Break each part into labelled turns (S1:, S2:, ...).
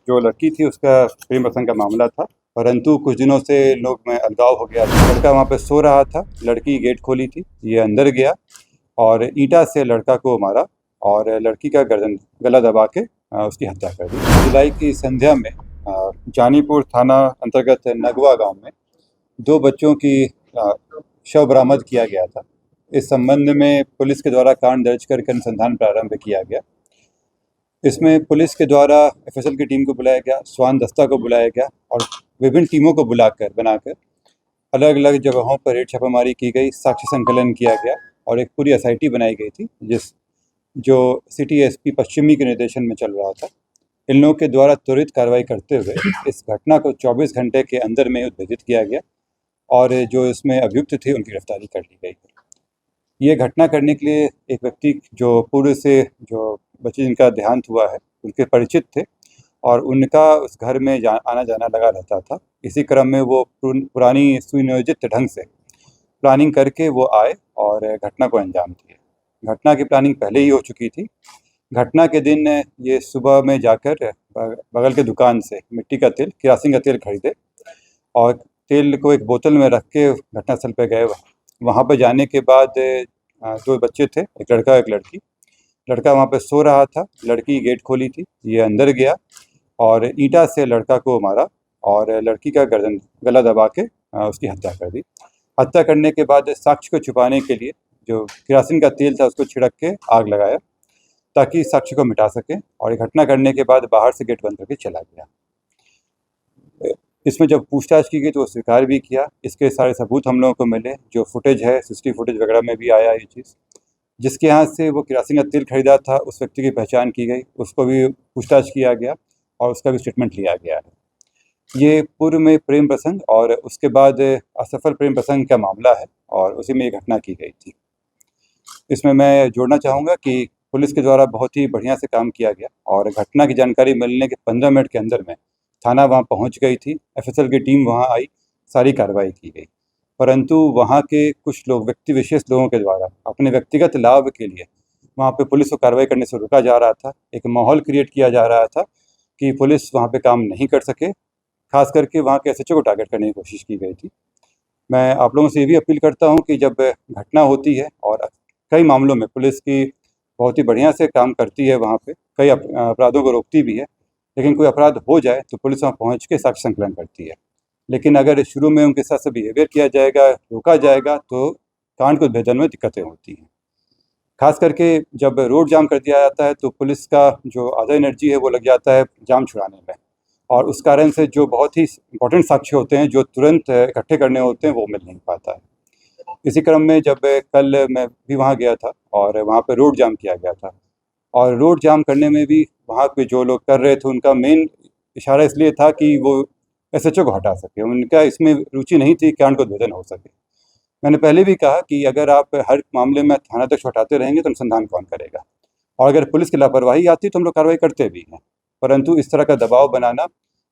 S1: जो लड़की थी उसका प्रेम प्रसंग का मामला था, परंतु कुछ दिनों से लोग में अलगाव हो गया था। लड़का वहाँ पे सो रहा था, लड़की गेट खोली थी, ये अंदर गया और ईंटा से लड़का को मारा और लड़की का गर्दन गला दबा के उसकी हत्या कर दी। जुलाई की संध्या में जानीपुर थाना अंतर्गत नगवा गांव में 2 बच्चों की शव बरामद किया गया था। इस संबंध में पुलिस के द्वारा कांड दर्ज करके अनुसंधान प्रारंभ किया गया। इसमें पुलिस के द्वारा एफएसएल की टीम को बुलाया गया, स्वान दस्ता को बुलाया गया और विभिन्न टीमों को बनाकर अलग अलग जगहों पर रेड छापामारी की गई, साक्ष्य संकलन किया गया और एक पूरी एसआईटी बनाई गई थी जो सिटी एसपी पश्चिमी के निर्देशन में चल रहा था। इन लोगों के द्वारा त्वरित कार्रवाई करते हुए इस घटना को 24 घंटे के अंदर में उद्भेदित किया गया और जो इसमें अभियुक्त थे उनकी गिरफ्तारी कर ली गई। ये घटना करने के लिए एक व्यक्ति जो पूर्व से जो बच्चे जिनका देहांत हुआ है उनके परिचित थे और उनका उस घर में आना जाना लगा रहता था। इसी क्रम में वो पुरानी सुनियोजित ढंग से प्लानिंग करके वो आए और घटना को अंजाम दिए। घटना की प्लानिंग पहले ही हो चुकी थी। घटना के दिन ये सुबह में जाकर बगल के दुकान से मिट्टी का तेल, किरासिन का तेल खरीदे और तेल को एक बोतल में रख के घटनास्थल पर गए। वहाँ पर जाने के बाद 2 बच्चे थे, एक लड़का एक लड़की। लड़का वहाँ पे सो रहा था, लड़की गेट खोली थी, ये अंदर गया और ईंटा से लड़का को मारा और लड़की का गर्दन गला दबा के उसकी हत्या कर दी। हत्या करने के बाद साक्ष्य को छुपाने के लिए जो किरासिन का तेल था उसको छिड़क के आग लगाया ताकि साक्ष्य को मिटा सके और ये घटना करने के बाद बाहर से गेट बंद करके चला गया। इसमें जब पूछताछ की गई तो वो स्वीकार भी किया। इसके सारे सबूत हम लोगों को मिले, जो फुटेज है, सीसीटीवी फुटेज वगैरह में भी आया ये चीज़। जिसके यहाँ से वो किरासिन का तेल खरीदा था उस व्यक्ति की पहचान की गई, उसको भी पूछताछ किया गया और उसका भी स्टेटमेंट लिया गया है। ये पूर्व में प्रेम प्रसंग और उसके बाद असफल प्रेम प्रसंग का मामला है और उसी में ये घटना की गई थी। इसमें मैं जोड़ना चाहूँगा कि पुलिस के द्वारा बहुत ही बढ़िया से काम किया गया और घटना की जानकारी मिलने के 15 मिनट के अंदर में थाना वहाँ पहुँच गई थी, एफएसएल की टीम वहाँ आई, सारी कार्रवाई की गई। परंतु वहाँ के कुछ लोग, व्यक्ति विशेष लोगों के द्वारा अपने व्यक्तिगत लाभ के लिए वहाँ पे पुलिस को कार्रवाई करने से रोका जा रहा था। एक माहौल क्रिएट किया जा रहा था कि पुलिस वहाँ पे काम नहीं कर सके, खास करके वहाँ के एसएचओ को टारगेट करने की कोशिश की गई थी। मैं आप लोगों से ये भी अपील करता हूँ कि जब घटना होती है और कई मामलों में पुलिस की बहुत ही बढ़िया से काम करती है, वहाँ पे कई अपराधों को रोकती भी है, लेकिन कोई अपराध हो जाए तो पुलिस वहाँ पहुँच के साक्ष्य संकलन करती है। लेकिन अगर शुरू में उनके साथ से बिहेवियर किया जाएगा, रोका जाएगा, तो कांड को भेजने में दिक्कतें होती हैं। खास करके जब रोड जाम कर दिया जाता है तो पुलिस का जो आधा एनर्जी है वो लग जाता है जाम छुड़ाने में और उस कारण से जो बहुत ही इंपॉर्टेंट साक्ष्य होते हैं जो तुरंत इकट्ठे करने होते हैं वो मिल नहीं पाता है। इसी क्रम में जब कल मैं भी वहाँ गया था और वहाँ पर रोड जाम किया गया था और रोड जाम करने में भी वहाँ पे जो लोग कर रहे थे उनका मेन इशारा इसलिए था कि वो एसएचओ को हटा सके, उनका इसमें रुचि नहीं थी कांड को उद्भेदन हो सके। मैंने पहले भी कहा कि अगर आप हर मामले में थानाध्यक्ष हटाते रहेंगे तो अनुसंधान कौन करेगा, और अगर पुलिस की लापरवाही आती तो हम लोग कार्रवाई करते भी हैं। परंतु इस तरह का दबाव बनाना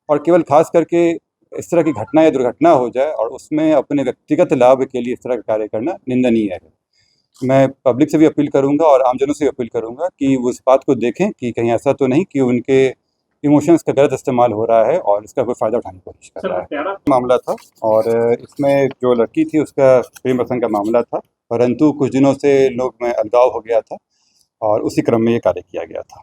S1: और केवल खास करके इस तरह की घटना या दुर्घटना हो जाए और उसमें अपने व्यक्तिगत लाभ के लिए इस तरह का कार्य करना निंदनीय है। मैं पब्लिक से भी अपील करूँगा और आमजनों से भी अपील करूँगा कि वो इस बात को देखें कि कहीं ऐसा तो नहीं कि उनके इमोशंस का गलत इस्तेमाल हो रहा है और इसका कोई फ़ायदा उठाने की कोशिश कर रहा है। मामला था और इसमें जो लड़की थी उसका प्रेम प्रसंग का मामला था, परंतु कुछ दिनों से लोग में अलगाव हो गया था और उसी क्रम में ये कार्य किया गया था।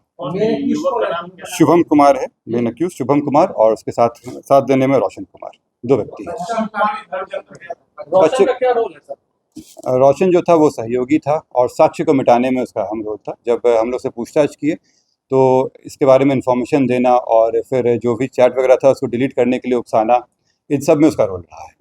S1: शुभम कुमार है मेन अक्यूज, शुभम कुमार, और उसके साथ देने में रोशन कुमार, 2 व्यक्ति हैं। बच्चे रोशन जो था वो सहयोगी था और साक्ष्य को मिटाने में उसका अहम रोल था। जब हम लोग से पूछताछ किए तो इसके बारे में इन्फॉर्मेशन देना और फिर जो भी चैट वगैरह था उसको डिलीट करने के लिए उकसाना, इन सब में उसका रोल रहा है।